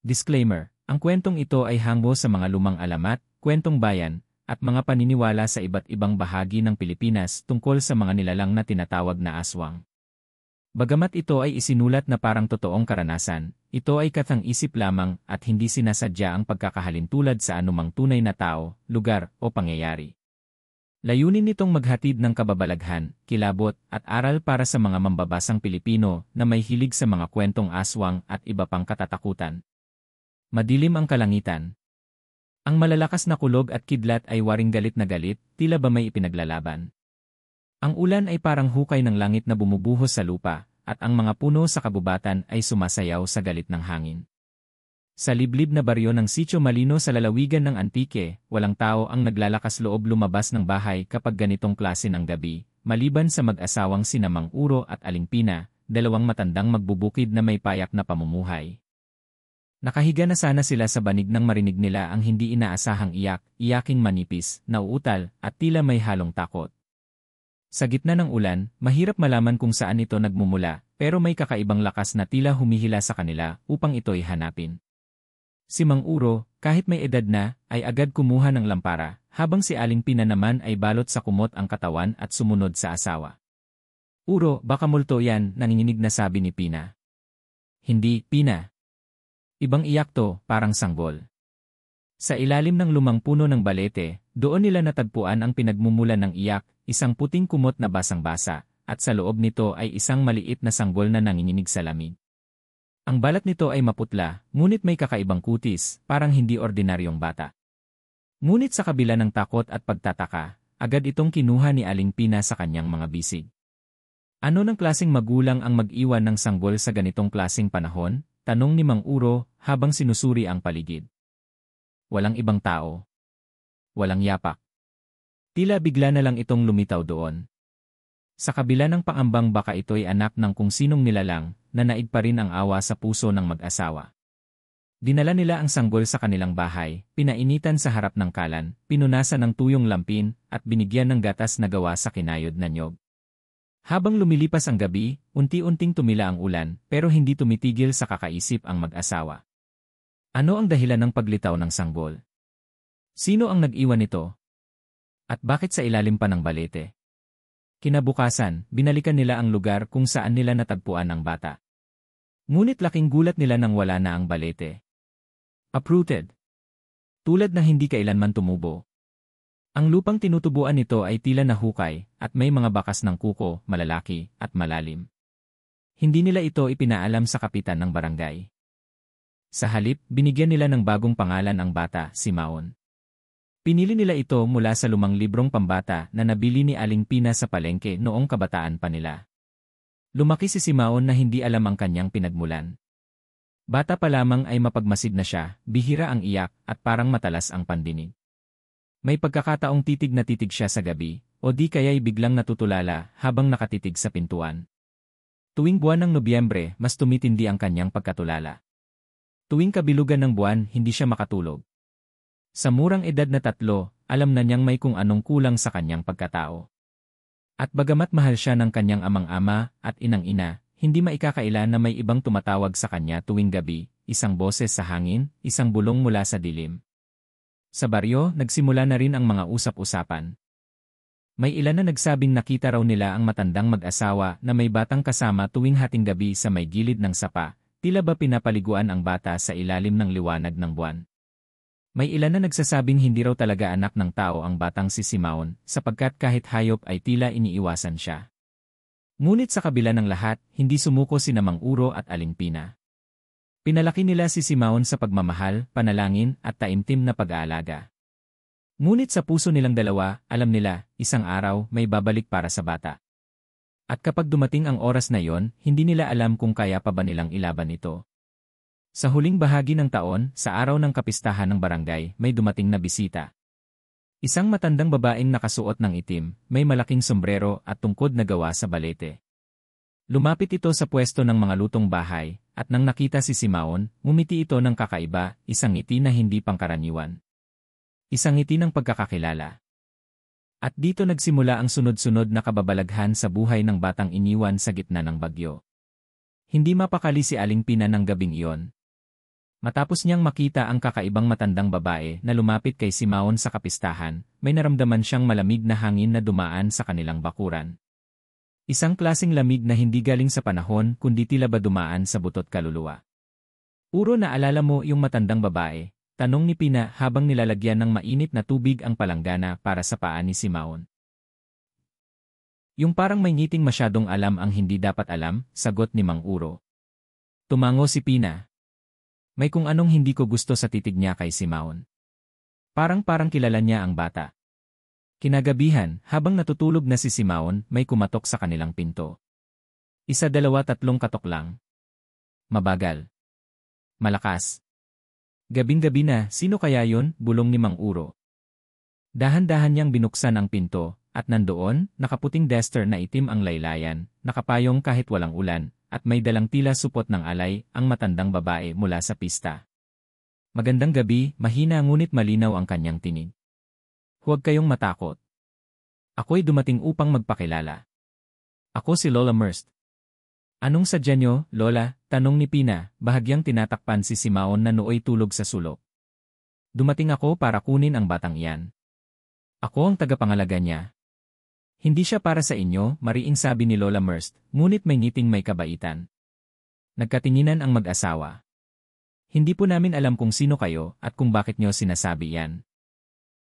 Disclaimer, ang kwentong ito ay hango sa mga lumang alamat, kwentong bayan, at mga paniniwala sa iba't ibang bahagi ng Pilipinas tungkol sa mga nilalang na tinatawag na aswang. Bagamat ito ay isinulat na parang totoong karanasan, ito ay kathang-isip lamang at hindi sinasadya ang pagkakahalintulad sa anumang tunay na tao, lugar, o pangyayari. Layunin nitong maghatid ng kababalaghan, kilabot, at aral para sa mga mambabasang Pilipino na may hilig sa mga kwentong aswang at iba pang katatakutan. Madilim ang kalangitan. Ang malalakas na kulog at kidlat ay waring galit na galit, tila ba may ipinaglalaban. Ang ulan ay parang hukay ng langit na bumubuhos sa lupa, at ang mga puno sa kabubatan ay sumasayaw sa galit ng hangin. Sa liblib na baryo ng Sitio Malino sa lalawigan ng Antique, walang tao ang naglalakas loob lumabas ng bahay kapag ganitong klase ng gabi, maliban sa mag-asawang sina Mang Uro at Aling Pina, dalawang matandang magbubukid na may payak na pamumuhay. Nakahiga na sana sila sa banig nang marinig nila ang hindi inaasahang iyak, iyaking manipis, nauutal, at tila may halong takot. Sa gitna ng ulan, mahirap malaman kung saan ito nagmumula, pero may kakaibang lakas na tila humihila sa kanila upang ito'y hanapin. Si Mang Uro, kahit may edad na, ay agad kumuha ng lampara, habang si Aling Pina naman ay balot sa kumot ang katawan at sumunod sa asawa. "Uro, baka multo yan," nanginginig na sabi ni Pina. "Hindi, Pina. Ibang iyak to, parang sanggol." Sa ilalim ng lumang puno ng balete, doon nila natagpuan ang pinagmumulan ng iyak, isang puting kumot na basang-basa, at sa loob nito ay isang maliit na sanggol na nanginginig sa lamig. Ang balat nito ay maputla, ngunit may kakaibang kutis, parang hindi ordinaryong bata. Ngunit sa kabila ng takot at pagtataka, agad itong kinuha ni Aling Pina sa kanyang mga bisig. "Ano ng klaseng magulang ang mag-iwan ng sanggol sa ganitong klaseng panahon?" tanong ni Mang Uro habang sinusuri ang paligid. Walang ibang tao. Walang yapak. Tila bigla na lang itong lumitaw doon. Sa kabila ng pangambang baka ito'y anak ng kung sinong nilalang, nanaig pa rin ang awa sa puso ng mag-asawa. Dinala nila ang sanggol sa kanilang bahay, pinainitan sa harap ng kalan, pinunasan ng tuyong lampin, at binigyan ng gatas na gawa sa kinayod na niyog. Habang lumilipas ang gabi, unti-unting tumila ang ulan, pero hindi tumitigil sa kakaisip ang mag-asawa. Ano ang dahilan ng paglitaw ng sanggol? Sino ang nag-iwan nito? At bakit sa ilalim pa ng balete? Kinabukasan, binalikan nila ang lugar kung saan nila natagpuan ang bata. Ngunit laking gulat nila nang wala na ang balete. Uprooted. Tulad na hindi kailanman tumubo. Ang lupang tinutubuan nito ay tila nahukay, at may mga bakas ng kuko, malalaki, at malalim. Hindi nila ito ipinaalam sa kapitan ng barangay. Sa halip, binigyan nila ng bagong pangalan ang bata, si Maon. Pinili nila ito mula sa lumang librong pambata na nabili ni Aling Pina sa palengke noong kabataan pa nila. Lumaki si Maon na hindi alam ang kanyang pinagmulan. Bata pa lamang ay mapagmasid na siya, bihira ang iyak, at parang matalas ang pandinig. May pagkakataong titig na titig siya sa gabi, o di kaya'y biglang natutulala habang nakatitig sa pintuan. Tuwing buwan ng Nobyembre, mas tumitindi ang kanyang pagkatulala. Tuwing kabilugan ng buwan, hindi siya makatulog. Sa murang edad na 3, alam na niyang may kung anong kulang sa kanyang pagkatao. At bagamat mahal siya ng kanyang amang-ama at inang-ina, hindi maikakaila na may ibang tumatawag sa kanya tuwing gabi, isang boses sa hangin, isang bulong mula sa dilim. Sa baryo, nagsimula na rin ang mga usap-usapan. May ilan na nagsabing nakita raw nila ang matandang mag-asawa na may batang kasama tuwing hating gabi sa may gilid ng sapa, tila ba pinapaliguan ang bata sa ilalim ng liwanag ng buwan. May ilan na nagsasabing hindi raw talaga anak ng tao ang batang si Maon, sapagkat kahit hayop ay tila iniiwasan siya. Ngunit sa kabila ng lahat, hindi sumuko sina Mang Uro at Aling Pina. Pinalaki nila si Maon sa pagmamahal, panalangin, at taimtim na pag-aalaga. Ngunit sa puso nilang dalawa, alam nila, isang araw may babalik para sa bata. At kapag dumating ang oras na yon, hindi nila alam kung kaya pa ba nilang ilaban ito. Sa huling bahagi ng taon, sa araw ng kapistahan ng barangay, may dumating na bisita. Isang matandang babaeng nakasuot ng itim, may malaking sombrero at tungkod na gawa sa balete. Lumapit ito sa pwesto ng mga lutong bahay, at nang nakita si Maon, ngumiti ito ng kakaiba, isang ngiti na hindi pangkaraniwan. Isang ngiti ng pagkakakilala. At dito nagsimula ang sunod-sunod na kababalaghan sa buhay ng batang iniwan sa gitna ng bagyo. Hindi mapakali si Aling Pina ng gabing iyon. Matapos niyang makita ang kakaibang matandang babae na lumapit kay Simaon sa kapistahan, may naramdaman siyang malamig na hangin na dumaan sa kanilang bakuran. Isang klaseng lamig na hindi galing sa panahon kundi tila ba dumaan sa butot kaluluwa. Uro, naalala mo yung matandang babae? Tanong ni Pina habang nilalagyan ng mainit na tubig ang palanggana para sa paa ni Simaon. Yung parang may ngiting masyadong alam ang hindi dapat alam, sagot ni Mang Uro. Tumango si Pina. May kung anong hindi ko gusto sa titig niya kay Simaon. Parang kilala niya ang bata. Kinagabihan, habang natutulog na si Simaon, may kumatok sa kanilang pinto. 1, 2, 3 katok lang. Mabagal. Malakas. Gabing-gabi na, sino kaya yon? Bulong ni Mang Uro. Dahan-dahan niyang binuksan ang pinto, at nandoon, nakaputing duster na itim ang laylayan, nakapayong kahit walang ulan, at may dalang tila supot ng alay, ang matandang babae mula sa pista. Magandang gabi, mahina ngunit malinaw ang kanyang tinig. Huwag kayong matakot. Ako'y dumating upang magpakilala. Ako si Lola Merst. Anong sadya niyo, Lola? Tanong ni Pina, bahagyang tinatakpan si Simaon na nooy tulog sa sulok. Dumating ako para kunin ang batang iyan. Ako ang tagapangalaga niya. Hindi siya para sa inyo, mariing sabi ni Lola Merst, ngunit may ngiting may kabaitan. Nagkatinginan ang mag-asawa. Hindi po namin alam kung sino kayo at kung bakit nyo sinasabi yan.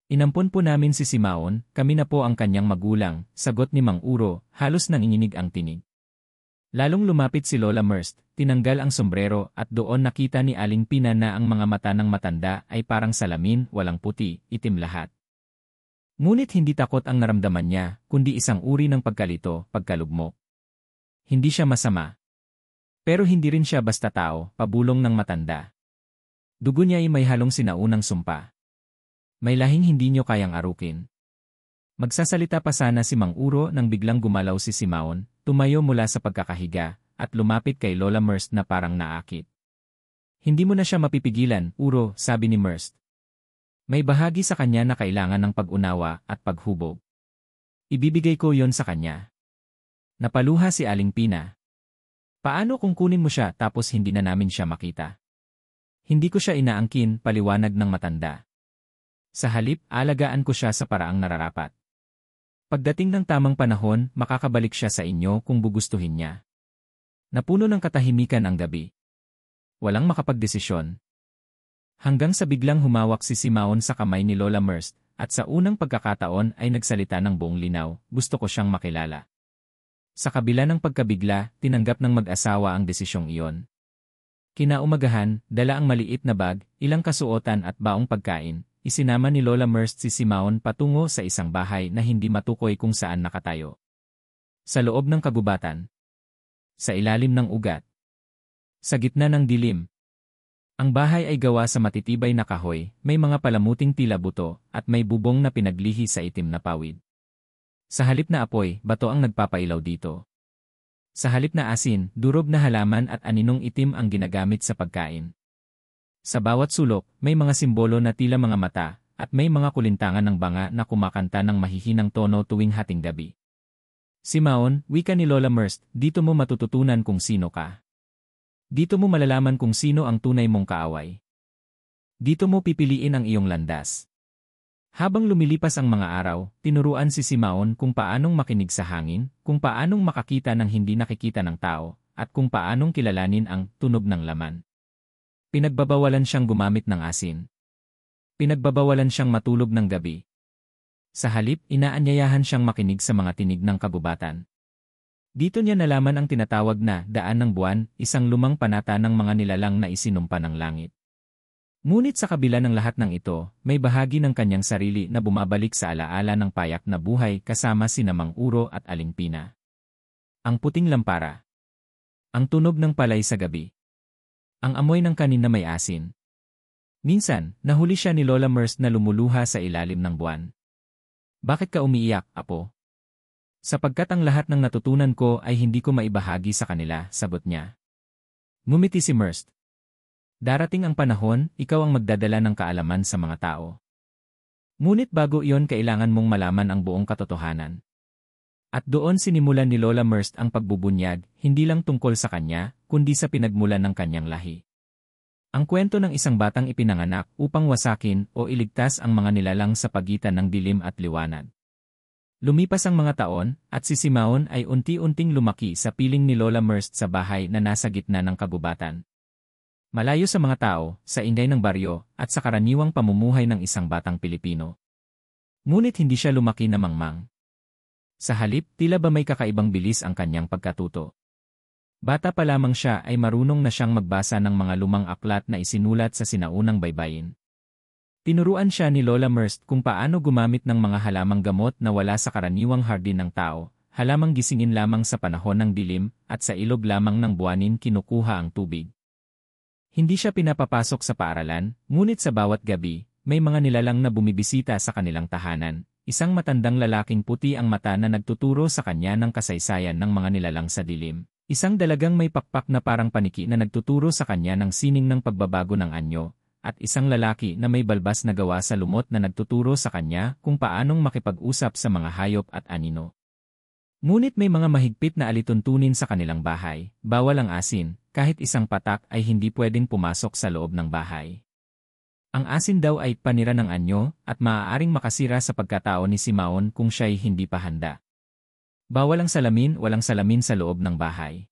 Inampon po namin si Simaon, kami na po ang kanyang magulang, sagot ni Mang Uro, halos nanginginig ang tinig. Lalong lumapit si Lola Merst, tinanggal ang sombrero at doon nakita ni Aling Pina na ang mga mata ng matanda ay parang salamin, walang puti, itim lahat. Ngunit hindi takot ang naramdaman niya, kundi isang uri ng pagkalito, pagkalugmok. Hindi siya masama. Pero hindi rin siya basta tao, pabulong ng matanda. Dugo niya ay may halong sinaunang sumpa. May lahing hindi niyo kayang arukin. Magsasalita pa sana si Mang Uro nang biglang gumalaw si Simaon, tumayo mula sa pagkakahiga, at lumapit kay Lola Merst na parang naakit. Hindi mo na siya mapipigilan, Uro, sabi ni Merst. May bahagi sa kanya na kailangan ng pag-unawa at paghubog. Ibibigay ko yon sa kanya. Napaluha si Aling Pina. Paano kung kunin mo siya tapos hindi na namin siya makita? Hindi ko siya inaangkin, paliwanag ng matanda. Sa halip, alagaan ko siya sa paraang nararapat. Pagdating ng tamang panahon, makakabalik siya sa inyo kung gugustuhin niya. Napuno ng katahimikan ang gabi. Walang makapagdesisyon. Hanggang sa biglang humawak si Simaon sa kamay ni Lola Merst, at sa unang pagkakataon ay nagsalita ng buong linaw, gusto ko siyang makilala. Sa kabila ng pagkabigla, tinanggap ng mag-asawa ang desisyong iyon. Kinaumagahan, dala ang maliit na bag, ilang kasuotan at baong pagkain, isinama ni Lola Merst si Simaon patungo sa isang bahay na hindi matukoy kung saan nakatayo. Sa loob ng kagubatan. Sa ilalim ng ugat. Sa gitna ng dilim. Ang bahay ay gawa sa matitibay na kahoy, may mga palamuting tila buto, at may bubong na pinaglihi sa itim na pawid. Sa halip na apoy, bato ang nagpapailaw dito. Sa halip na asin, durog na halaman at aninong itim ang ginagamit sa pagkain. Sa bawat sulok, may mga simbolo na tila mga mata, at may mga kulintangan ng banga na kumakanta ng mahihinang tono tuwing hating gabi. Simaon, wika ni Lola Merst, dito mo matututunan kung sino ka. Dito mo malalaman kung sino ang tunay mong kaaway. Dito mo pipiliin ang iyong landas. Habang lumilipas ang mga araw, tinuruan si Simaon kung paanong makinig sa hangin, kung paanong makakita ng hindi nakikita ng tao, at kung paanong kilalanin ang tunog ng laman. Pinagbabawalan siyang gumamit ng asin. Pinagbabawalan siyang matulog ng gabi. Sa halip, inaanyayahan siyang makinig sa mga tinig ng kagubatan. Dito niya nalaman ang tinatawag na daan ng buwan, isang lumang panata ng mga nilalang na isinumpa ng langit. Ngunit sa kabila ng lahat ng ito, may bahagi ng kanyang sarili na bumabalik sa alaala ng payak na buhay kasama sina Mang Uro at Aling Pina. Ang puting lampara. Ang tunog ng palay sa gabi. Ang amoy ng kanin na may asin. Minsan, nahuli siya ni Lola Merst na lumuluha sa ilalim ng buwan. Bakit ka umiiyak, Apo? Sapagkat ang lahat ng natutunan ko ay hindi ko maibahagi sa kanila, sagot niya. Ngumiti si Merst. Darating ang panahon, ikaw ang magdadala ng kaalaman sa mga tao. Ngunit bago iyon kailangan mong malaman ang buong katotohanan. At doon sinimulan ni Lola Merst ang pagbubunyag, hindi lang tungkol sa kanya, kundi sa pinagmulan ng kanyang lahi. Ang kwento ng isang batang ipinanganak upang wasakin o iligtas ang mga nilalang sa pagitan ng dilim at liwanag. Lumipas ang mga taon, at si Simaon ay unti-unting lumaki sa piling ni Lola Merst sa bahay na nasa gitna ng kagubatan. Malayo sa mga tao, sa inday ng baryo, at sa karaniwang pamumuhay ng isang batang Pilipino. Ngunit hindi siya lumaki na mangmang. Sa halip, tila ba may kakaibang bilis ang kanyang pagkatuto. Bata pa lamang siya ay marunong na siyang magbasa ng mga lumang aklat na isinulat sa sinaunang baybayin. Tinuruan siya ni Lola Merst kung paano gumamit ng mga halamang gamot na wala sa karaniwang hardin ng tao, halamang gisingin lamang sa panahon ng dilim, at sa ilog lamang ng buwanin kinukuha ang tubig. Hindi siya pinapapasok sa paaralan, ngunit sa bawat gabi, may mga nilalang na bumibisita sa kanilang tahanan. Isang matandang lalaking puti ang mata na nagtuturo sa kanya ng kasaysayan ng mga nilalang sa dilim. Isang dalagang may pakpak na parang paniki na nagtuturo sa kanya ng sining ng pagbabago ng anyo, at isang lalaki na may balbas na gawa sa lumot na nagtuturo sa kanya kung paanong makipag-usap sa mga hayop at anino. Ngunit may mga mahigpit na alituntunin sa kanilang bahay, bawal ang asin, kahit isang patak ay hindi pwedeng pumasok sa loob ng bahay. Ang asin daw ay panira ng anyo at maaaring makasira sa pagkatao ni Simaon kung siya'y hindi pa handa. Bawal ang salamin, walang salamin sa loob ng bahay.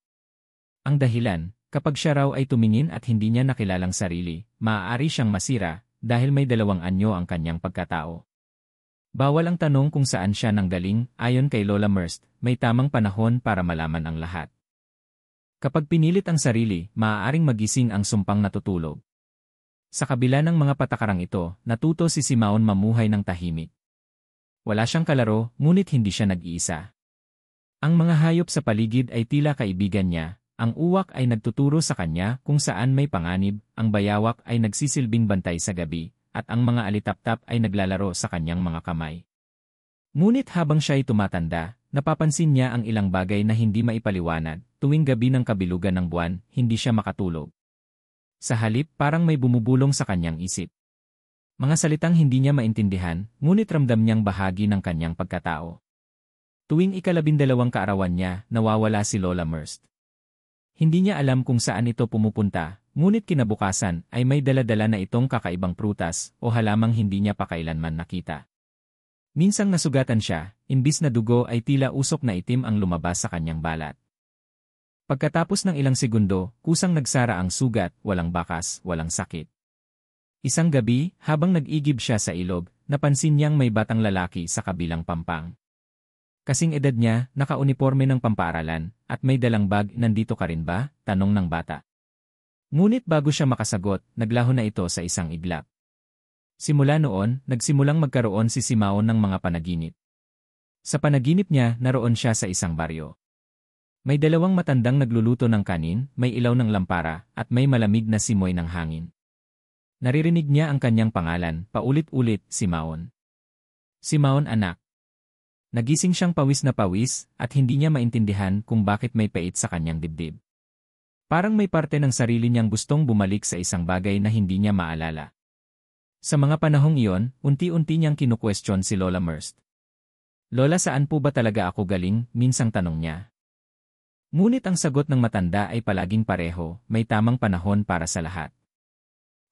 Ang dahilan, kapag siya raw ay tumingin at hindi niya nakilalang sarili, maaari siyang masira dahil may dalawang anyo ang kanyang pagkatao. Bawal ang tanong kung saan siya nanggaling, ayon kay Lola Merst, may tamang panahon para malaman ang lahat. Kapag pinilit ang sarili, maaaring magising ang sumpang natutulog. Sa kabila ng mga patakarang ito, natuto si Simaon mamuhay ng tahimik. Wala siyang kalaro, ngunit hindi siya nag-iisa. Ang mga hayop sa paligid ay tila kaibigan niya, ang uwak ay nagtuturo sa kanya kung saan may panganib, ang bayawak ay nagsisilbing bantay sa gabi, at ang mga alitaptap ay naglalaro sa kanyang mga kamay. Ngunit habang siya ay tumatanda, napapansin niya ang ilang bagay na hindi maipaliwanag, tuwing gabi ng kabilugan ng buwan, hindi siya makatulog. Sa halip, parang may bumubulong sa kanyang isip. Mga salitang hindi niya maintindihan, ngunit ramdam niyang bahagi ng kanyang pagkatao. Tuwing ika-12 kaarawan niya, nawawala si Lola Merst. Hindi niya alam kung saan ito pumupunta, ngunit kinabukasan ay may dala-dala na itong kakaibang prutas o halamang hindi niya pa kailanman nakita. Minsang nasugatan siya, imbis na dugo ay tila usok na itim ang lumabas sa kanyang balat. Pagkatapos ng ilang segundo, kusang nagsara ang sugat, walang bakas, walang sakit. Isang gabi, habang nag-igib siya sa ilog, napansin niyang may batang lalaki sa kabilang pampang. Kasing edad niya, naka-uniforme ng pampaaralan, at may dalang bag, nandito ka rin ba? Tanong ng bata. Ngunit bago siya makasagot, naglaho na ito sa isang iglap. Simula noon, nagsimulang magkaroon si Simaon ng mga panaginip. Sa panaginip niya, naroon siya sa isang baryo. May dalawang matandang nagluluto ng kanin, may ilaw ng lampara, at may malamig na simoy ng hangin. Naririnig niya ang kanyang pangalan, paulit-ulit, Simaon. Simaon anak. Nagising siyang pawis na pawis, at hindi niya maintindihan kung bakit may pait sa kanyang dibdib. Parang may parte ng sarili niyang gustong bumalik sa isang bagay na hindi niya maalala. Sa mga panahong iyon, unti-unti niyang kinukwestiyon si Lola Merst. Lola, saan po ba talaga ako galing? Minsang tanong niya. Ngunit ang sagot ng matanda ay palaging pareho, may tamang panahon para sa lahat.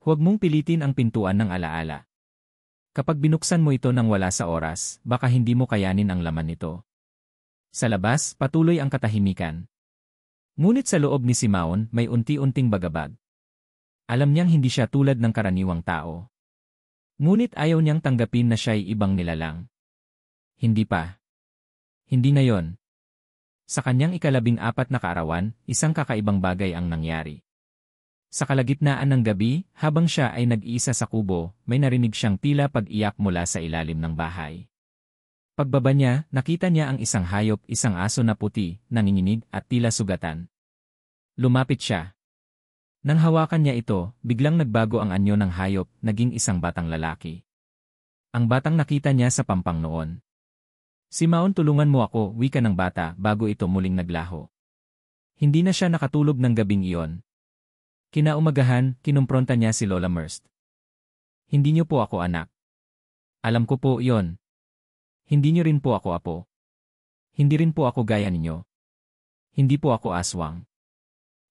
Huwag mong pilitin ang pintuan ng alaala. Kapag binuksan mo ito nang wala sa oras, baka hindi mo kayanin ang laman nito. Sa labas, patuloy ang katahimikan. Ngunit sa loob ni Simaon, may unti-unting bagabag. Alam niyang hindi siya tulad ng karaniwang tao. Ngunit ayaw niyang tanggapin na siya'y ibang nilalang. Hindi pa. Hindi ngayon. Sa kanyang ika-14 na kaarawan, isang kakaibang bagay ang nangyari. Sa kalagitnaan ng gabi, habang siya ay nag-iisa sa kubo, may narinig siyang tila pag-iyak mula sa ilalim ng bahay. Pagbaba niya, nakita niya ang isang hayop, isang aso na puti, nanginginig at tila sugatan. Lumapit siya. Nang hawakan niya ito, biglang nagbago ang anyo ng hayop, naging isang batang lalaki. Ang batang nakita niya sa pampang noon. Simaon, tulungan mo ako, wika ng bata bago ito muling naglaho. Hindi na siya nakatulog ng gabing iyon. Kinaumagahan, kinumpronta niya si Lola Merst. Hindi niyo po ako anak. Alam ko po iyon. Hindi niyo rin po ako apo. Hindi rin po ako gaya ninyo. Hindi po ako aswang.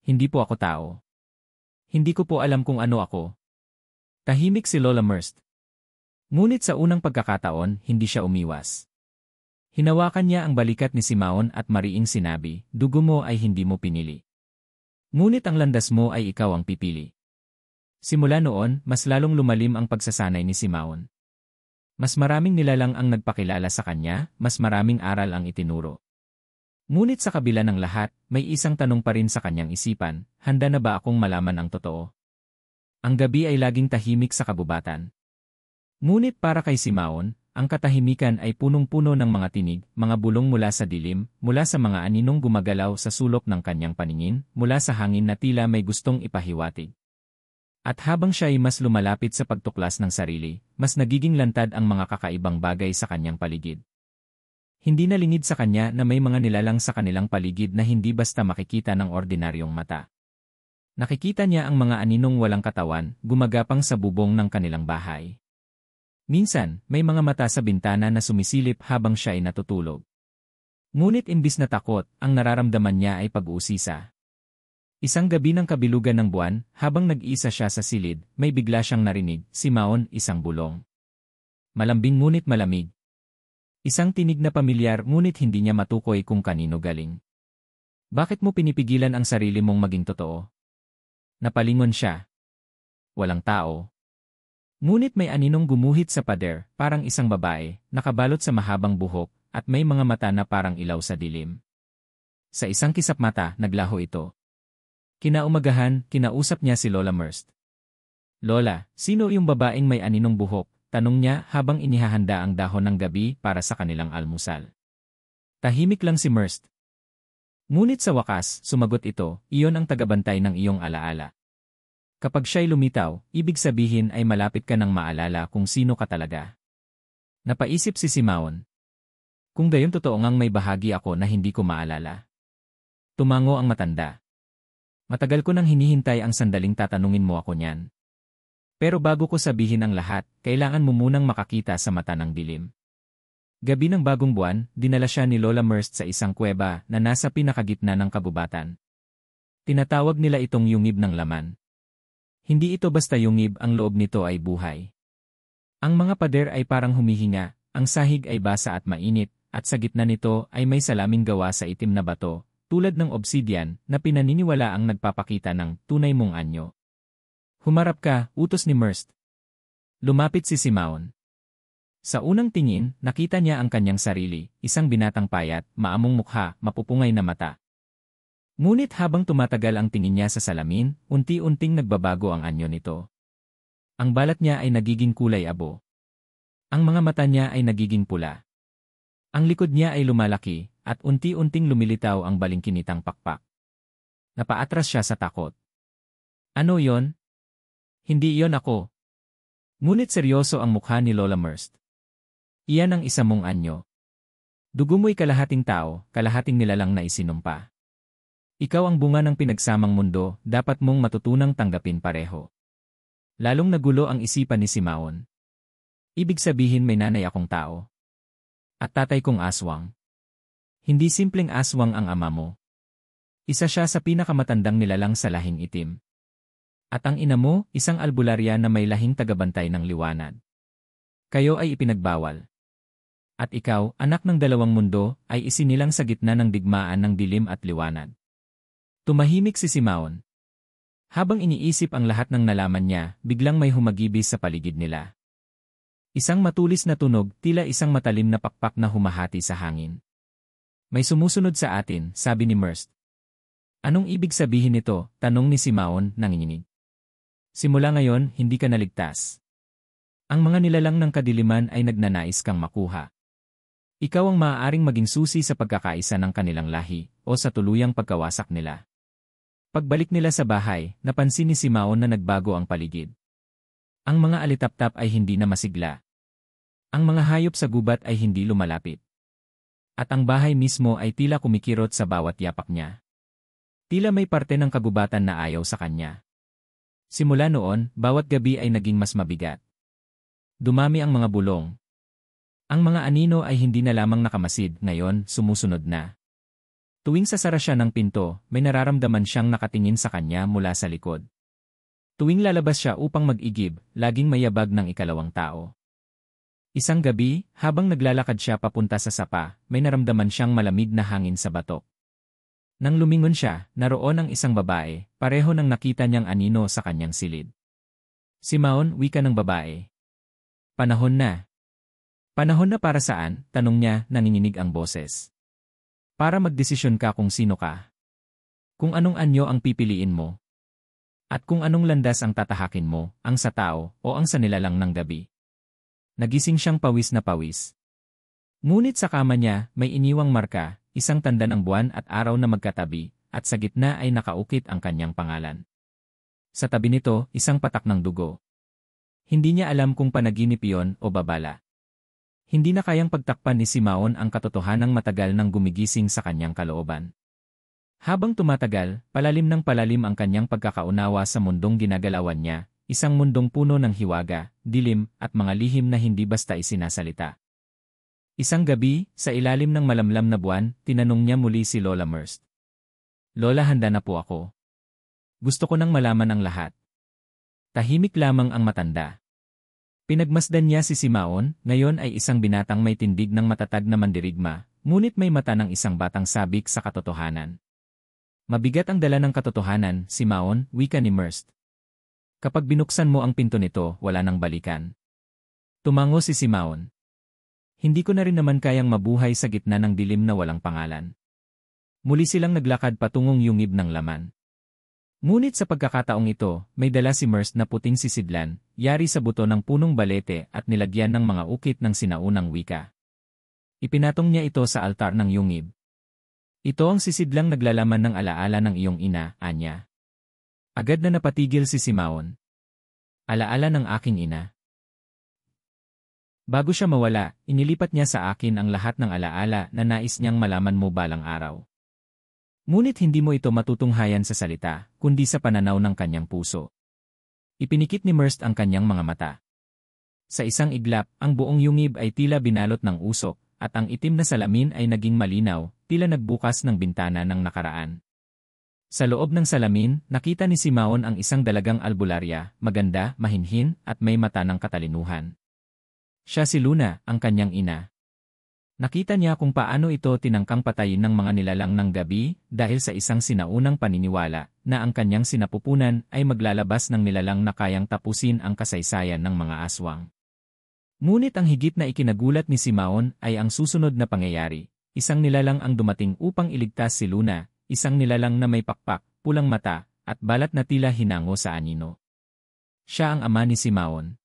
Hindi po ako tao. Hindi ko po alam kung ano ako. Tahimik si Lola Merst. Ngunit sa unang pagkakataon, hindi siya umiwas. Hinawakan niya ang balikat ni Simaon at mariing sinabi, dugo mo ay hindi mo pinili. Ngunit ang landas mo ay ikaw ang pipili. Simula noon, mas lalong lumalim ang pagsasanay ni Simaon. Mas maraming nilalang ang nagpakilala sa kanya, mas maraming aral ang itinuro. Ngunit sa kabila ng lahat, may isang tanong pa rin sa kanyang isipan, handa na ba akong malaman ang totoo? Ang gabi ay laging tahimik sa kabubatan. Ngunit para kay Simaon, ang katahimikan ay punong-puno ng mga tinig, mga bulong mula sa dilim, mula sa mga aninong gumagalaw sa sulok ng kanyang paningin, mula sa hangin na tila may gustong ipahiwatig. At habang siya ay mas lumalapit sa pagtuklas ng sarili, mas nagiging lantad ang mga kakaibang bagay sa kanyang paligid. Hindi nalingid sa kanya na may mga nilalang sa kanilang paligid na hindi basta makikita ng ordinaryong mata. Nakikita niya ang mga aninong walang katawan, gumagapang sa bubong ng kanilang bahay. Minsan, may mga mata sa bintana na sumisilip habang siya ay natutulog. Ngunit imbis na takot, ang nararamdaman niya ay pag-uusisa. Isang gabi ng kabilugan ng buwan, habang nag-iisa siya sa silid, may bigla siyang narinig, Simaon, isang bulong. Malambing ngunit malamig. Isang tinig na pamilyar ngunit hindi niya matukoy kung kanino galing. Bakit mo pinipigilan ang sarili mong maging totoo? Napalingon siya. Walang tao. Ngunit may aninong gumuhit sa pader, parang isang babae, nakabalot sa mahabang buhok, at may mga mata na parang ilaw sa dilim. Sa isang kisap mata, naglaho ito. Kinaumagahan, kinausap niya si Lola Merst. Lola, sino yung babaeng may aninong buhok? Tanong niya habang inihahanda ang dahon ng gabi para sa kanilang almusal. Tahimik lang si Merst. Ngunit sa wakas, sumagot ito, iyon ang tagabantay ng iyong alaala. Kapag siya'y lumitaw, ibig sabihin ay malapit ka nang maalala kung sino ka talaga. Napaisip si Simaon. Kung gayon totoo ngang may bahagi ako na hindi ko maalala. Tumango ang matanda. Matagal ko nang hinihintay ang sandaling tatanungin mo ako niyan. Pero bago ko sabihin ang lahat, kailangan mo munang makakita sa mata ng dilim. Gabi ng bagong buwan, dinala siya ni Lola Merst sa isang kuweba na nasa pinakagitna ng kabubatan. Tinatawag nila itong yungib ng laman. Hindi ito basta yungib, ang loob nito ay buhay. Ang mga pader ay parang humihinga, ang sahig ay basa at mainit, at sa gitna nito ay may salaming gawa sa itim na bato, tulad ng obsidian na pinaniniwala ang nagpapakita ng tunay mong anyo. Humarap ka, utos ni Merst. Lumapit si Simaon. Sa unang tingin, nakita niya ang kanyang sarili, isang binatang payat, maamong mukha, mapupungay na mata. Ngunit habang tumatagal ang tingin niya sa salamin, unti-unting nagbabago ang anyo nito. Ang balat niya ay nagiging kulay abo. Ang mga mata niya ay nagiging pula. Ang likod niya ay lumalaki, at unti-unting lumilitaw ang balingkinitang pakpak. Napaatras siya sa takot. Ano yon? Hindi iyon ako. Ngunit seryoso ang mukha ni Lola Merst. Iyan ang isa mong anyo. Dugo mo'y kalahating tao, kalahating nilalang na isinumpa. Ikaw ang bunga ng pinagsamang mundo, dapat mong matutunang tanggapin pareho. Lalong nagulo ang isipan ni Simaon. Ibig sabihin may nanay akong tao. At tatay kong aswang. Hindi simpleng aswang ang ama mo. Isa siya sa pinakamatandang nilalang sa lahing itim. At ang ina mo, isang albularya na may lahing tagabantay ng liwanag. Kayo ay ipinagbawal. At ikaw, anak ng dalawang mundo, ay isinilang sa gitna ng digmaan ng dilim at liwanag. Tumahimik si Simaon. Habang iniisip ang lahat ng nalaman niya, biglang may humagibis sa paligid nila. Isang matulis na tunog, tila isang matalim na pakpak na humahati sa hangin. May sumusunod sa atin, sabi ni Merst. Anong ibig sabihin nito? Tanong ni Simaon, nanginginig. Simula ngayon, hindi ka naligtas. Ang mga nilalang ng kadiliman ay nagnanais kang makuha. Ikaw ang maaaring maging susi sa pagkakaisa ng kanilang lahi, o sa tuluyang pagkawasak nila. Pagbalik nila sa bahay, napansin ni Simaon na nagbago ang paligid. Ang mga alitaptap ay hindi na masigla. Ang mga hayop sa gubat ay hindi lumalapit. At ang bahay mismo ay tila kumikirot sa bawat yapak niya. Tila may parte ng kagubatan na ayaw sa kanya. Simula noon, bawat gabi ay naging mas mabigat. Dumami ang mga bulong. Ang mga anino ay hindi na lamang nakamasid, ngayon, sumusunod na. Tuwing sasara siya ng pinto, may nararamdaman siyang nakatingin sa kanya mula sa likod. Tuwing lalabas siya upang mag-igib, laging mayabag ng ikalawang tao. Isang gabi, habang naglalakad siya papunta sa sapa, may naramdaman siyang malamig na hangin sa batok. Nang lumingon siya, naroon ang isang babae, pareho ng nakita niyang anino sa kanyang silid. "Simaon," wika ng babae. "Panahon na." "Panahon na para saan?" tanong niya, nanginginig ang boses. "Para magdesisyon ka kung sino ka. Kung anong anyo ang pipiliin mo. At kung anong landas ang tatahakin mo, ang sa tao o ang sa nilalang ng gabi." Nagising siyang pawis na pawis. Ngunit sa kama niya, may iniwang marka, isang tanda ng buwan at araw na magkatabi, at sa gitna ay nakaukit ang kanyang pangalan. Sa tabi nito, isang patak ng dugo. Hindi niya alam kung panaginip iyon o babala. Hindi na kayang pagtakpan ni Simaon ang katotohanang matagal nang gumigising sa kanyang kalooban. Habang tumatagal, palalim ng palalim ang kanyang pagkakaunawa sa mundong ginagalawan niya, isang mundong puno ng hiwaga, dilim, at mga lihim na hindi basta isinasalita. Isang gabi, sa ilalim ng malamlam na buwan, tinanong niya muli si Lola Merst. "Lola, handa na po ako. Gusto ko nang malaman ang lahat." Tahimik lamang ang matanda. Pinagmasdan niya si Simaon, ngayon ay isang binatang may tindig ng matatag na mandirigma, ngunit may mata ng isang batang sabik sa katotohanan. "Mabigat ang dala ng katotohanan, Simaon," wika ni Merst. "Kapag binuksan mo ang pinto nito, wala nang balikan." Tumango si Simaon. "Hindi ko na rin naman kayang mabuhay sa gitna ng dilim na walang pangalan." Muli silang naglakad patungong yungib ng laman. Ngunit sa pagkakataong ito, may dala si Merst na puting sisidlan, yari sa buto ng punong balete at nilagyan ng mga ukit ng sinaunang wika. Ipinatong niya ito sa altar ng yungib. "Ito ang sisidlang naglalaman ng alaala ng iyong ina, Anya." Agad na napatigil si Simaon. "Alaala ng aking ina." Bago siya mawala, inilipat niya sa akin ang lahat ng alaala na nais niyang malaman mo balang araw. Ngunit hindi mo ito matutunghayan sa salita, kundi sa pananaw ng kanyang puso. Ipinikit ni Merst ang kanyang mga mata. Sa isang iglap, ang buong yungib ay tila binalot ng usok, at ang itim na salamin ay naging malinaw, tila nagbukas ng bintana ng nakaraan. Sa loob ng salamin, nakita ni Simaon ang isang dalagang albularya, maganda, mahinhin, at may mata ng katalinuhan. Siya si Luna, ang kanyang ina. Nakita niya kung paano ito tinangkang patayin ng mga nilalang ng gabi dahil sa isang sinaunang paniniwala na ang kanyang sinapupunan ay maglalabas ng nilalang na kayang tapusin ang kasaysayan ng mga aswang. Ngunit ang higit na ikinagulat ni Simaon ay ang susunod na pangyayari. Isang nilalang ang dumating upang iligtas si Luna, isang nilalang na may pakpak, pulang mata, at balat na tila hinango sa anino. Siya ang ama ni Simaon.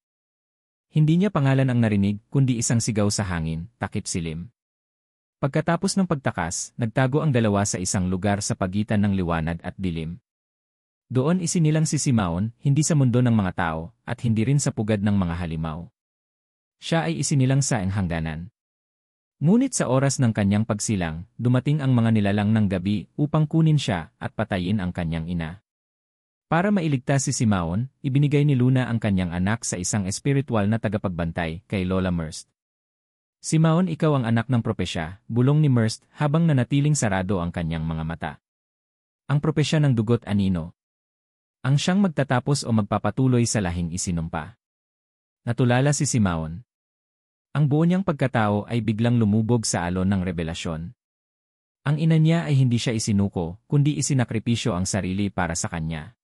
Hindi niya pangalan ang narinig, kundi isang sigaw sa hangin, takip silim. Pagkatapos ng pagtakas, nagtago ang dalawa sa isang lugar sa pagitan ng liwanag at dilim. Doon isinilang si Simaon, hindi sa mundo ng mga tao, at hindi rin sa pugad ng mga halimaw. Siya ay isinilang sa hangganan. Ngunit sa oras ng kanyang pagsilang, dumating ang mga nilalang ng gabi upang kunin siya at patayin ang kanyang ina. Para mailigtas si Simaon, ibinigay ni Luna ang kanyang anak sa isang espiritual na tagapagbantay kay Lola Merst. "Simaon, ikaw ang anak ng propesya," bulong ni Merst habang nanatiling sarado ang kanyang mga mata. "Ang propesya ng dugot anino. Ang siyang magtatapos o magpapatuloy sa lahing isinumpa." Natulala si Simaon. Ang buo niyang pagkatao ay biglang lumubog sa alon ng rebelasyon. Ang ina niya ay hindi siya isinuko, kundi isinakripisyo ang sarili para sa kanya.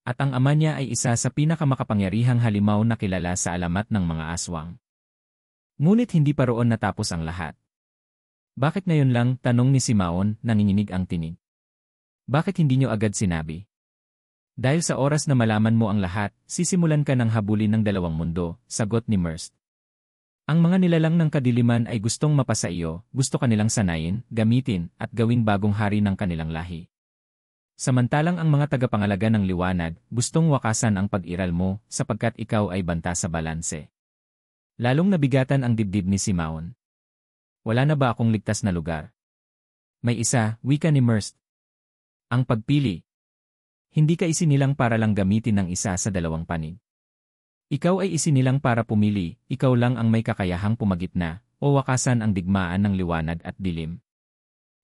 At ang ama niya ay isa sa pinakamakapangyarihang halimaw na kilala sa alamat ng mga aswang. Ngunit hindi pa roon natapos ang lahat. "Bakit ngayon lang?" tanong ni Simaon, nanginginig ang tinig. "Bakit hindi niyo agad sinabi?" "Dahil sa oras na malaman mo ang lahat, sisimulan ka ng habulin ng dalawang mundo," sagot ni Merst. "Ang mga nilalang ng kadiliman ay gustong mapasa iyo, gusto kanilang sanayin, gamitin, at gawing bagong hari ng kanilang lahi. Samantalang ang mga tagapangalaga ng liwanag, gustong wakasan ang pag-iral mo, sapagkat ikaw ay banta sa balanse." Lalong nabigatan ang dibdib ni Simaon. "Wala na ba akong ligtas na lugar?" "May isa," wika ni Merst. "Ang pagpili. Hindi ka isinilang para lang gamitin ng isa sa dalawang panig. Ikaw ay isinilang para pumili, ikaw lang ang may kakayahang pumagitna, o wakasan ang digmaan ng liwanag at dilim."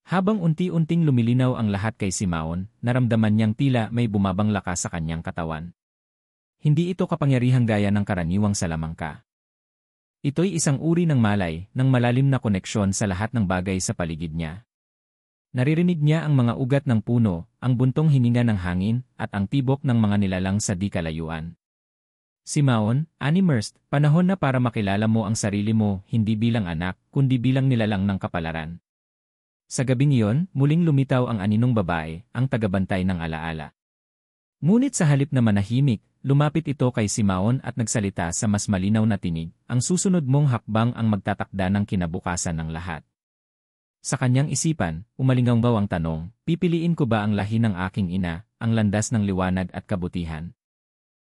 Habang unti-unting lumilinaw ang lahat kay Simaon, naramdaman niyang tila may bumabang lakas sa kanyang katawan. Hindi ito kapangyarihang gaya ng karaniwang salamangka. Ito'y isang uri ng malay, ng malalim na koneksyon sa lahat ng bagay sa paligid niya. Naririnig niya ang mga ugat ng puno, ang buntong hininga ng hangin, at ang tibok ng mga nilalang sa di kalayuan. Simaon, Ani Merst, panahon na para makilala mo ang sarili mo, hindi bilang anak, kundi bilang nilalang ng kapalaran. Sa gabing iyon, muling lumitaw ang aninong babae, ang tagabantay ng alaala. Ngunit sa halip na manahimik, lumapit ito kay Simaon at nagsalita sa mas malinaw na tinig, ang susunod mong hakbang ang magtatakda ng kinabukasan ng lahat. Sa kanyang isipan, umalinganggaw ang tanong, pipiliin ko ba ang lahi ng aking ina, ang landas ng liwanag at kabutihan?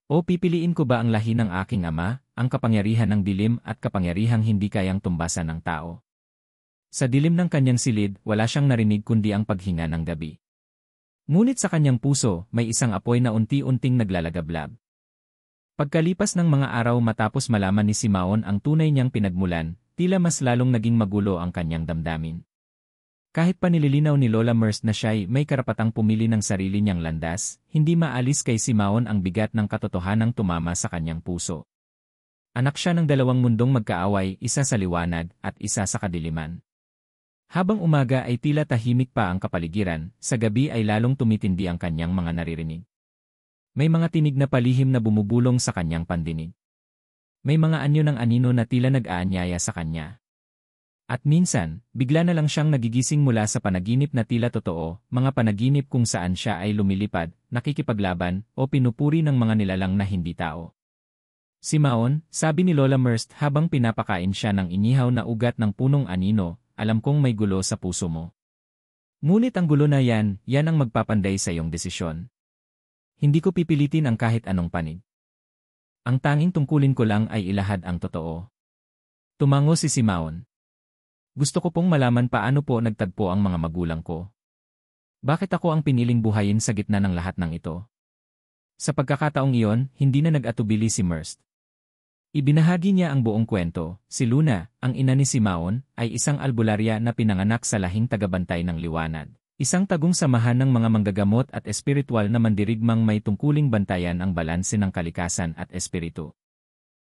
O pipiliin ko ba ang lahi ng aking ama, ang kapangyarihan ng dilim at kapangyarihang hindi kayang tumbasan ng tao? Sa dilim ng kanyang silid, wala siyang narinig kundi ang paghinga ng gabi. Ngunit sa kanyang puso, may isang apoy na unti-unting naglalagablab. Pagkalipas ng mga araw matapos malaman ni Simaon ang tunay niyang pinagmulan, tila mas lalong naging magulo ang kanyang damdamin. Kahit pa nililinaw ni Lola Merst na siya'y may karapatang pumili ng sarili niyang landas, hindi maalis kay Simaon ang bigat ng katotohanang tumama sa kanyang puso. Anak siya ng dalawang mundong magkaaway, isa sa liwanag at isa sa kadiliman. Habang umaga ay tila tahimik pa ang kapaligiran, sa gabi ay lalong tumitindi ang kanyang mga naririnig. May mga tinig na palihim na bumubulong sa kanyang pandinig. May mga anyo ng anino na tila nag-aanyaya sa kanya. At minsan, bigla na lang siyang nagigising mula sa panaginip na tila totoo, mga panaginip kung saan siya ay lumilipad, nakikipaglaban, o pinupuri ng mga nilalang na hindi tao. Simaon, sabi ni Lola Merst habang pinapakain siya ng inihaw na ugat ng punong anino, alam kong may gulo sa puso mo. Ngunit ang gulo na yan ang magpapanday sa iyong desisyon. Hindi ko pipilitin ang kahit anong panig. Ang tanging tungkulin ko lang ay ilahad ang totoo. Tumango si Simaon. Gusto ko pong malaman paano po nagtagpo ang mga magulang ko. Bakit ako ang piniling buhayin sa gitna ng lahat ng ito? Sa pagkakataong iyon, hindi na nag-atubili si Merst. Ibinahagi niya ang buong kwento. Si Luna, ang ina ni Simaon, ay isang albularya na pinanganak sa lahing tagabantay ng liwanag. Isang tagong samahan ng mga manggagamot at espiritual na mandirigmang may tungkuling bantayan ang balanse ng kalikasan at espiritu.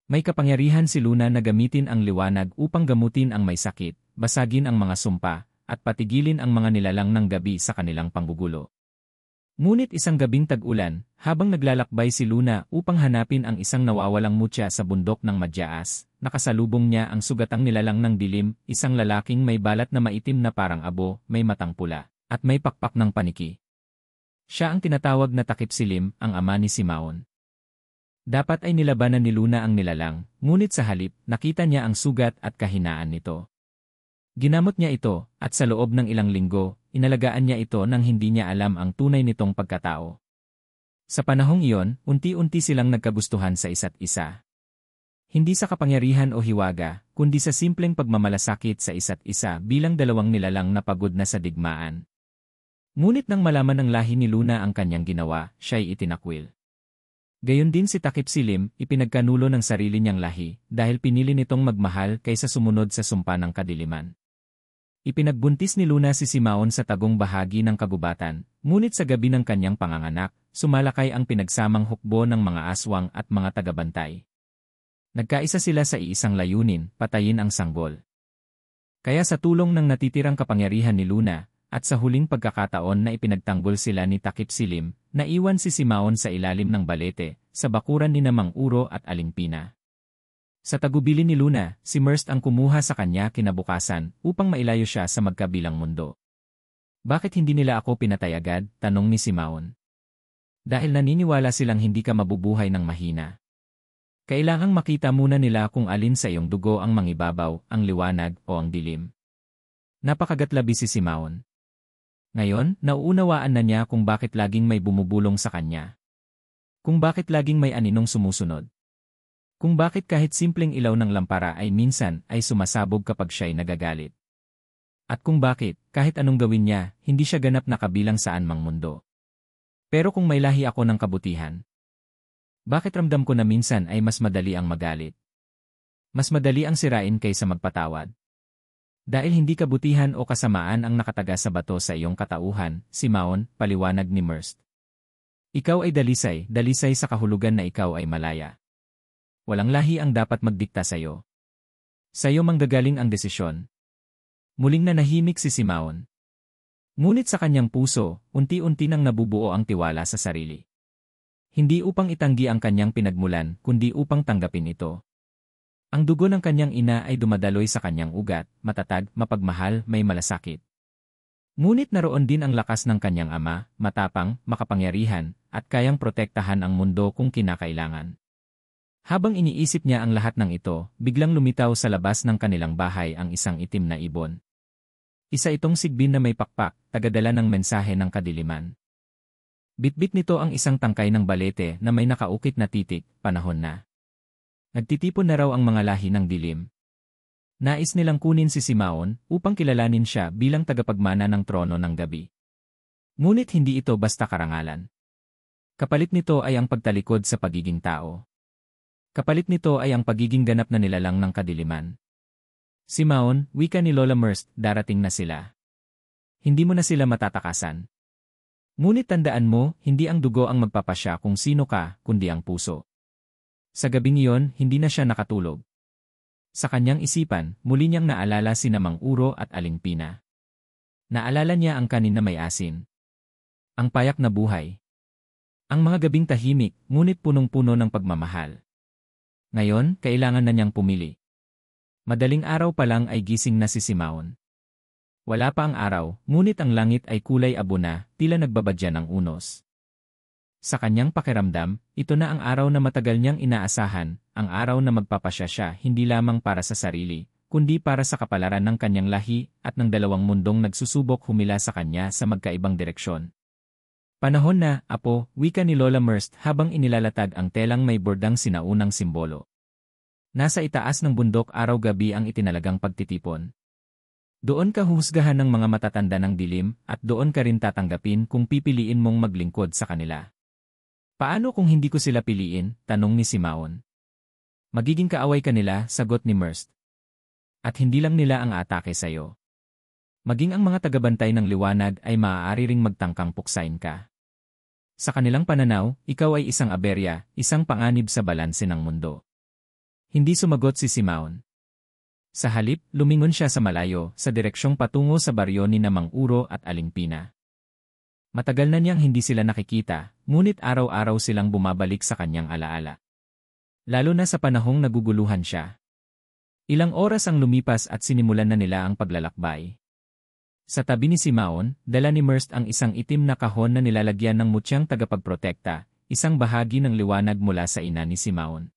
May kapangyarihan si Luna na gamitin ang liwanag upang gamutin ang may sakit, basagin ang mga sumpa, at patigilin ang mga nilalang ng gabi sa kanilang panggugulo. Ngunit isang gabing tag-ulan, habang naglalakbay si Luna upang hanapin ang isang nawawalang mutya sa bundok ng Madyaas, nakasalubong niya ang sugatang nilalang ng dilim, isang lalaking may balat na maitim na parang abo, may matang pula, at may pakpak ng paniki. Siya ang tinatawag na Takip Silim, ang ama ni Simaon. Dapat ay nilabanan ni Luna ang nilalang, ngunit sa halip, nakita niya ang sugat at kahinaan nito. Ginamot niya ito, at sa loob ng ilang linggo, inalagaan niya ito nang hindi niya alam ang tunay nitong pagkatao. Sa panahong iyon, unti-unti silang nagkagustuhan sa isa't isa. Hindi sa kapangyarihan o hiwaga, kundi sa simpleng pagmamalasakit sa isa't isa bilang dalawang nilalang na pagod na sa digmaan. Ngunit nang malaman ng lahi ni Luna ang kanyang ginawa, siya'y itinakwil. Gayon din si Takip Silim, ipinagkanulo ng sarili niyang lahi dahil pinili nitong magmahal kaysa sumunod sa sumpa ng kadiliman. Ipinagbuntis ni Luna si Simaon sa tagong bahagi ng kagubatan, ngunit sa gabi ng kanyang panganganak, sumalakay ang pinagsamang hukbo ng mga aswang at mga tagabantay. Nagkaisa sila sa iisang layunin, patayin ang sanggol. Kaya sa tulong ng natitirang kapangyarihan ni Luna, at sa huling pagkakataon na ipinagtanggol sila ni Takip Silim, naiwan si Simaon sa ilalim ng balete, sa bakuran ni Mang Uro at Aling Pina. Sa tagubilin ni Luna, si Merst ang kumuha sa kanya kinabukasan upang mailayo siya sa magkabilang mundo. Bakit hindi nila ako pinatay agad? Tanong ni Simaon. Dahil naniniwala silang hindi ka mabubuhay ng mahina. Kailangang makita muna nila kung alin sa iyong dugo ang mangibabaw, ang liwanag o ang dilim. Napakagatlabi si Simaon. Ngayon, nauunawaan na niya kung bakit laging may bumubulong sa kanya. Kung bakit laging may aninong sumusunod. Kung bakit kahit simpleng ilaw ng lampara ay minsan ay sumasabog kapag siya'y nagagalit. At kung bakit, kahit anong gawin niya, hindi siya ganap na kabilang saan mang mundo. Pero kung may lahi ako ng kabutihan, bakit ramdam ko na minsan ay mas madali ang magalit? Mas madali ang sirain kaysa magpatawad. Dahil hindi kabutihan o kasamaan ang nakataga sa bato sa iyong katauhan, Simaon, paliwanag ni Merst. Ikaw ay dalisay, dalisay sa kahulugan na ikaw ay malaya. Walang lahi ang dapat magdikta sa'yo. Sa'yo manggagaling ang desisyon. Muling nanahimik si Simeon. Ngunit sa kanyang puso, unti-unti nang nabubuo ang tiwala sa sarili. Hindi upang itanggi ang kanyang pinagmulan, kundi upang tanggapin ito. Ang dugo ng kanyang ina ay dumadaloy sa kanyang ugat, matatag, mapagmahal, may malasakit. Ngunit naroon din ang lakas ng kanyang ama, matapang, makapangyarihan, at kayang protektahan ang mundo kung kinakailangan. Habang iniisip niya ang lahat ng ito, biglang lumitaw sa labas ng kanilang bahay ang isang itim na ibon. Isa itong sigbin na may pakpak, tagadala ng mensahe ng kadiliman. Bitbit nito ang isang tangkay ng balete na may nakaukit na titik, panahon na. Nagtitipon na raw ang mga lahi ng dilim. Nais nilang kunin si Simeon upang kilalanin siya bilang tagapagmana ng trono ng gabi. Ngunit hindi ito basta karangalan. Kapalit nito ay ang pagtalikod sa pagiging tao. Kapalit nito ay ang pagiging ganap na nilalang ng kadiliman. Simeon, wika ni Lola Merst, darating na sila. Hindi mo na sila matatakasan. Ngunit tandaan mo, hindi ang dugo ang magpapasya kung sino ka, kundi ang puso. Sa gabing iyon, hindi na siya nakatulog. Sa kanyang isipan, muli niyang naalala sina Mang Uro at Aling Pina. Naalala niya ang kanin na may asin. Ang payak na buhay. Ang mga gabing tahimik, ngunit punong-puno ng pagmamahal. Ngayon, kailangan na niyang pumili. Madaling araw pa lang ay gising na si Simeon. Wala pa ang araw, ngunit ang langit ay kulay abo na, tila nagbabadya ng unos. Sa kanyang pakiramdam, ito na ang araw na matagal niyang inaasahan, ang araw na magpapasya siya hindi lamang para sa sarili, kundi para sa kapalaran ng kanyang lahi at ng dalawang mundong nagsusubok humila sa kanya sa magkaibang direksyon. Panahon na, apo, wika ni Lola Merst habang inilalatag ang telang may bordang sinaunang simbolo. Nasa itaas ng bundok araw-gabi ang itinalagang pagtitipon. Doon ka huhusgahan ng mga matatanda ng dilim at doon ka rin tatanggapin kung pipiliin mong maglingkod sa kanila. Paano kung hindi ko sila piliin? Tanong ni Simeon. Magiging kaaway ka nila, sagot ni Merst. At hindi lang nila ang atake sa'yo. Maging ang mga tagabantay ng liwanag ay maaari ring magtangkang puksain ka. Sa kanilang pananaw, ikaw ay isang aberya, isang panganib sa balanse ng mundo. Hindi sumagot si Simeon. Sa halip, lumingon siya sa malayo, sa direksyong patungo sa baryo ni Mang Uro at Aling Pina. Matagal na niyang hindi sila nakikita, ngunit araw-araw silang bumabalik sa kanyang alaala. Lalo na sa panahong naguguluhan siya. Ilang oras ang lumipas at sinimulan na nila ang paglalakbay. Sa tabi ni Simeon, dala ni Merst ang isang itim na kahon na nilalagyan ng mutyang tagapagprotekta, isang bahagi ng liwanag mula sa ina ni Simeon.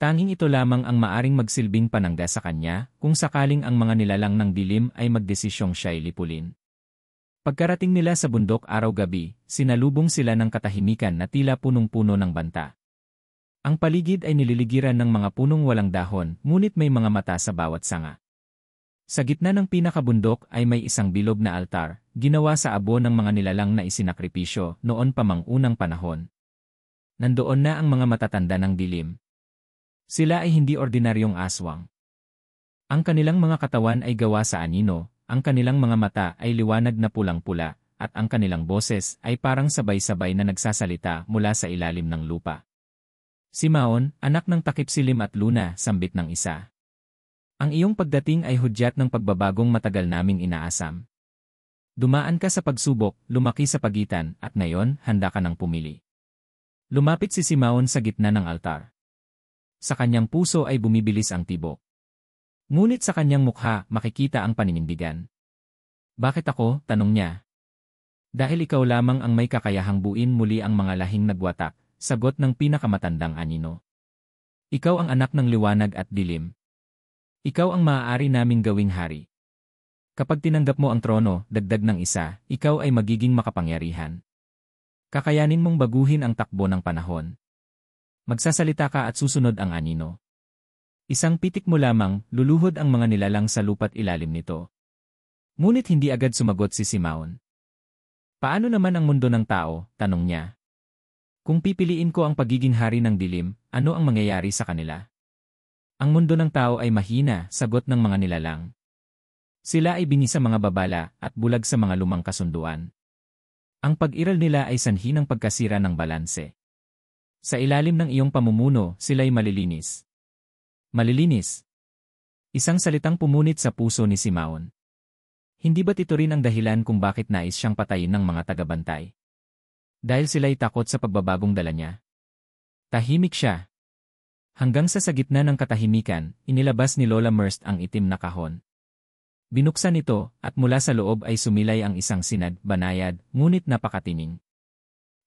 Tanging ito lamang ang maaring magsilbing panangga sa kanya kung sakaling ang mga nilalang ng dilim ay magdesisyong siya'y lipulin. Pagkarating nila sa bundok araw-gabi, sinalubong sila ng katahimikan na tila punong-puno ng banta. Ang paligid ay nililigiran ng mga punong walang dahon, ngunit may mga mata sa bawat sanga. Sa gitna ng pinakabundok ay may isang bilog na altar, ginawa sa abo ng mga nilalang na isinakripisyo noon pa mang unang panahon. Nandoon na ang mga matatanda ng dilim. Sila ay hindi ordinaryong aswang. Ang kanilang mga katawan ay gawa sa anino, ang kanilang mga mata ay liwanag na pulang-pula, at ang kanilang boses ay parang sabay-sabay na nagsasalita mula sa ilalim ng lupa. Simeon, anak ng takip silim at luna, sambit ng isa. Ang iyong pagdating ay hudyat ng pagbabagong matagal naming inaasam. Dumaan ka sa pagsubok, lumaki sa pagitan, at ngayon, handa ka nang pumili. Lumapit si Simeon sa gitna ng altar. Sa kanyang puso ay bumibilis ang tibok. Ngunit sa kanyang mukha, makikita ang paninindigan. Bakit ako? Tanong niya. Dahil ikaw lamang ang may kakayahang buuin muli ang mga lahing nagwatak, sagot ng pinakamatandang anino. Ikaw ang anak ng liwanag at dilim. Ikaw ang maaari naming gawing hari. Kapag tinanggap mo ang trono, dagdag ng isa, ikaw ay magiging makapangyarihan. Kakayanin mong baguhin ang takbo ng panahon. Magsasalita ka at susunod ang anino. Isang pitik mo lamang, luluhod ang mga nilalang sa lupa't ilalim nito. Ngunit hindi agad sumagot si Simeon. Paano naman ang mundo ng tao? Tanong niya. Kung pipiliin ko ang pagiging hari ng dilim, ano ang mangyayari sa kanila? Ang mundo ng tao ay mahina, sagot ng mga nilalang. Sila ay bingi sa mga babala at bulag sa mga lumang kasunduan. Ang pag-iral nila ay sanhi ng pagkasira ng balanse. Sa ilalim ng iyong pamumuno, sila'y malilinis. Malilinis. Isang salitang pumunit sa puso ni Simeon. Hindi ba't ito rin ang dahilan kung bakit nais siyang patayin ng mga tagabantay? Dahil sila'y takot sa pagbabagong dala niya. Tahimik siya. Hanggang sa gitna ng katahimikan, inilabas ni Lola Merst ang itim na kahon. Binuksan ito, at mula sa loob ay sumilay ang isang sinag, banayad, ngunit napakatining.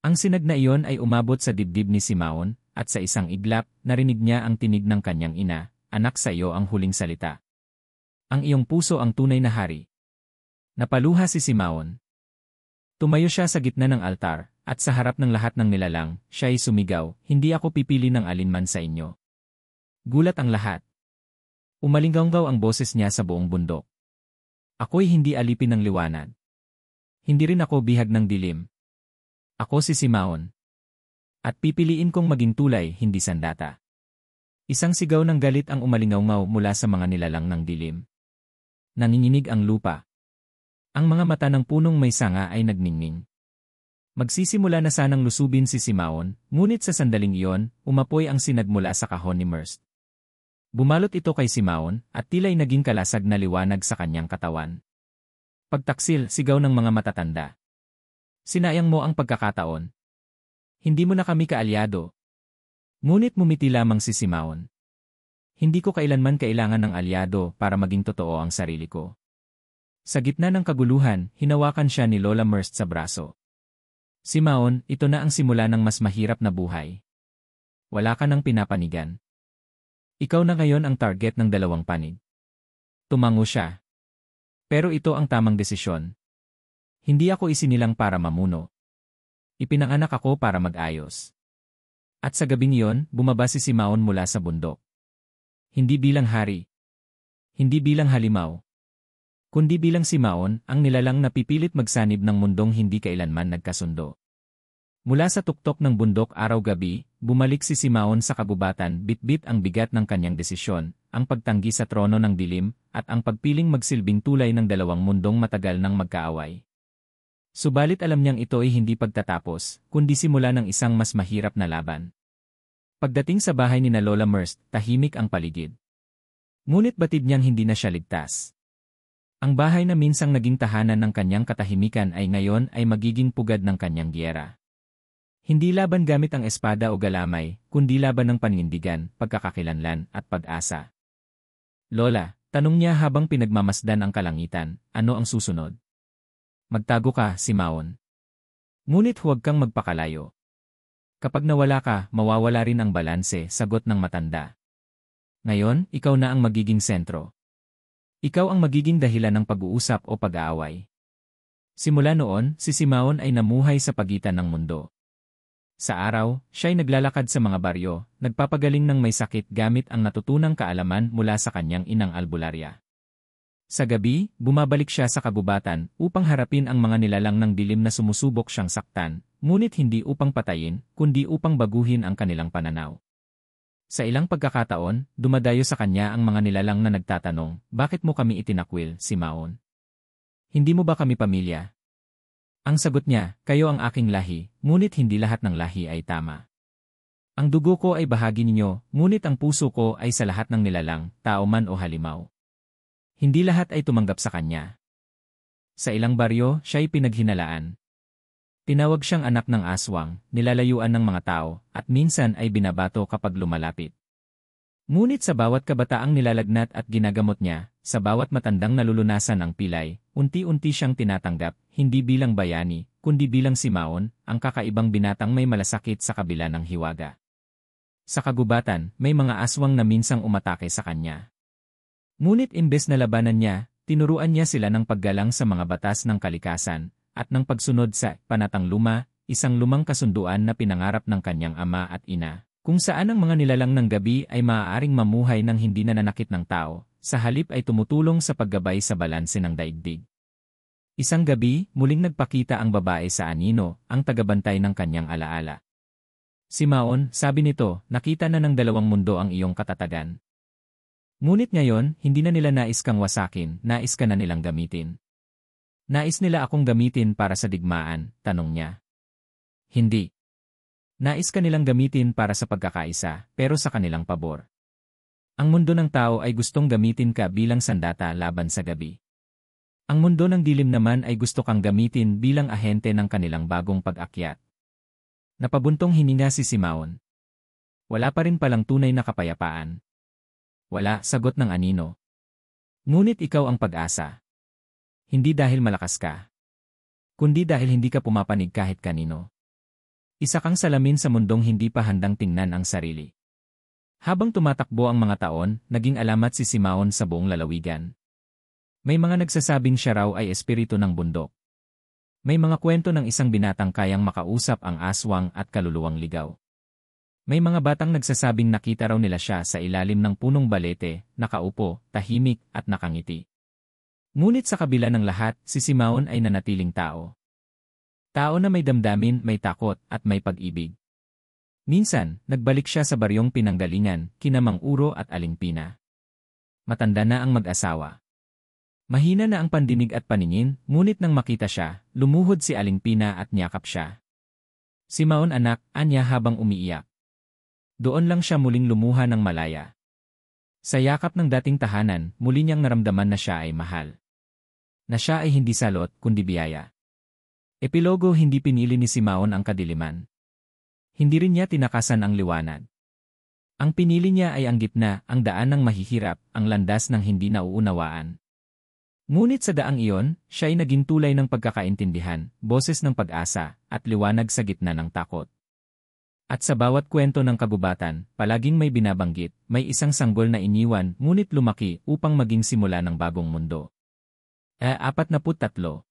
Ang sinag na iyon ay umabot sa dibdib ni Simeon, at sa isang iglap, narinig niya ang tinig ng kanyang ina, "Anak, sa iyo ang huling salita. Ang iyong puso ang tunay na hari." Napaluha si Simeon. Tumayo siya sa gitna ng altar, at sa harap ng lahat ng nilalang, siya'y sumigaw, "Hindi ako pipili ng alinman sa inyo." Gulat ang lahat. Umalinggaw ang boses niya sa buong bundok. "Ako'y hindi alipin ng liwanag. Hindi rin ako bihag ng dilim. Ako si Simeon. At pipiliin kong maging tulay, hindi sandata." Isang sigaw ng galit ang umalingaw mula sa mga nilalang ng dilim. Nanginginig ang lupa. Ang mga mata ng punong may sanga ay nagningning. Magsisimula na sanang lusubin si Simeon, ngunit sa sandaling iyon, umapoy ang sinag mula sa kahon ni Merst. Bumalot ito kay Simeon, at tila'y naging kalasag na liwanag sa kanyang katawan. Pagtaksil, sigaw ng mga matatanda. "Sinayang mo ang pagkakataon. Hindi mo na kami kaalyado." Ngunit mumiti lamang si Simeon. "Hindi ko kailanman kailangan ng alyado para maging totoo ang sarili ko." Sa gitna ng kaguluhan, hinawakan siya ni Lola Merst sa braso. "Simeon, ito na ang simula ng mas mahirap na buhay. Wala ka nang pinapanigan. Ikaw na ngayon ang target ng 2 panig." Tumango siya. "Pero ito ang tamang desisyon. Hindi ako isinilang para mamuno. Ipinanganak ako para mag-ayos." At sa gabing iyon, bumaba si Simeon mula sa bundok. Hindi bilang hari. Hindi bilang halimaw. Kundi bilang Simeon, ang nilalang na pipilit magsanib ng mundong hindi kailanman nagkasundo. Mula sa tuktok ng bundok araw-gabi, bumalik si Simeon sa kagubatan, bitbit ang bigat ng kanyang desisyon, ang pagtanggi sa trono ng dilim, at ang pagpiling magsilbing tulay ng 2 mundong matagal nang magkaaway. Subalit alam niyang ito ay hindi pagtatapos, kundi simula ng isang mas mahirap na laban. Pagdating sa bahay ni Lola Merst, tahimik ang paligid. Ngunit batid niyang hindi na siya ligtas. Ang bahay na minsang naging tahanan ng kanyang katahimikan ay ngayon ay magiging pugad ng kanyang giyera. Hindi laban gamit ang espada o galamay, kundi laban ng panindigan, pagkakakilanlan, at pag-asa. "Lola," tanong niya habang pinagmamasdan ang kalangitan, "ano ang susunod?" "Magtago ka, Simeon. Ngunit huwag kang magpakalayo. Kapag nawala ka, mawawala rin ang balanse," sagot ng matanda. "Ngayon, ikaw na ang magiging sentro. Ikaw ang magiging dahilan ng pag-uusap o pag-aaway." Simula noon, si Simeon ay namuhay sa pagitan ng mundo. Sa araw, siya'y naglalakad sa mga baryo, nagpapagaling ng may sakit gamit ang natutunang kaalaman mula sa kanyang inang albularya. Sa gabi, bumabalik siya sa kagubatan upang harapin ang mga nilalang ng dilim na sumusubok siyang saktan, ngunit hindi upang patayin, kundi upang baguhin ang kanilang pananaw. Sa ilang pagkakataon, dumadayo sa kanya ang mga nilalang na nagtatanong, "Bakit mo kami itinakwil, Simeon? Hindi mo ba kami pamilya?" Ang sagot niya, "Kayo ang aking lahi, ngunit hindi lahat ng lahi ay tama. Ang dugo ko ay bahagi ninyo, ngunit ang puso ko ay sa lahat ng nilalang, tao man o halimaw. Hindi lahat ay tumanggap sa kanya." Sa ilang baryo, siya'y pinaghinalaan. Tinawag siyang anak ng aswang, nilalayuan ng mga tao, at minsan ay binabato kapag lumalapit. Ngunit sa bawat kabataang nilalagnat at ginagamot niya, sa bawat matandang nalulunasan ng pilay, unti-unti siyang tinatanggap, hindi bilang bayani, kundi bilang Simeon, ang kakaibang binatang may malasakit sa kabila ng hiwaga. Sa kagubatan, may mga aswang na minsang umatake sa kanya. Ngunit imbes na labanan niya, tinuruan niya sila ng paggalang sa mga batas ng kalikasan, at ng pagsunod sa panatang luma, isang lumang kasunduan na pinangarap ng kanyang ama at ina, kung saan ang mga nilalang ng gabi ay maaaring mamuhay ng hindi nananakit ng tao, sa halip ay tumutulong sa paggabay sa balanse ng daigdig. Isang gabi, muling nagpakita ang babae sa anino, ang tagabantay ng kanyang alaala. "Simeon," sabi nito, "nakita na ng 2 mundo ang iyong katatagan. Ngunit ngayon, hindi na nila nais kang wasakin, nais ka na nilang gamitin. Nais nila akong gamitin para sa digmaan, tanong niya. Hindi. Nais kanilang gamitin para sa pagkakaisa, pero sa kanilang pabor. Ang mundo ng tao ay gustong gamitin ka bilang sandata laban sa gabi. Ang mundo ng dilim naman ay gusto kang gamitin bilang ahente ng kanilang bagong pag-akyat. Napabuntong hininga si Simaon. Wala pa rin palang tunay na kapayapaan. Wala, sagot ng anino. Ngunit ikaw ang pag-asa. Hindi dahil malakas ka, kundi dahil hindi ka pumapanig kahit kanino. Isa kang salamin sa mundong hindi pa handang tingnan ang sarili. Habang tumatakbo ang mga taon, naging alamat si Simaon sa buong lalawigan. May mga nagsasabing siya raw ay espiritu ng bundok. May mga kwento ng isang binatang kayang makausap ang aswang at kaluluwang ligaw. May mga batang nagsasabing nakita raw nila siya sa ilalim ng punong balete, nakaupo, tahimik at nakangiti. Ngunit sa kabila ng lahat, si Simaon ay nanatiling tao. Tao na may damdamin, may takot, at may pag-ibig. Minsan, nagbalik siya sa baryong pinanggalingan, kina Mang Uro at Aling Pina. Matanda na ang mag-asawa. Mahina na ang pandinig at paningin, ngunit nang makita siya, lumuhod si Aling Pina at niyakap siya. Simaon anak, anya habang umiiyak. Doon lang siya muling lumuha ng malaya. Sa yakap ng dating tahanan, muli niyang naramdaman na siya ay mahal. Na siya ay hindi salot, kundi biyaya. Epilogo, hindi pinili ni Simaon ang kadiliman. Hindi rin niya tinakasan ang liwanag. Ang pinili niya ay ang gitna, ang daan ng mahihirap, ang landas ng hindi nauunawaan. Ngunit sa daang iyon, siya ay naging tulay ng pagkakaintindihan, boses ng pag-asa, at liwanag sa gitna ng takot. At sa bawat kwento ng kagubatan, palaging may binabanggit, may isang sanggol na iniwan ngunit lumaki upang maging simula ng bagong mundo. 43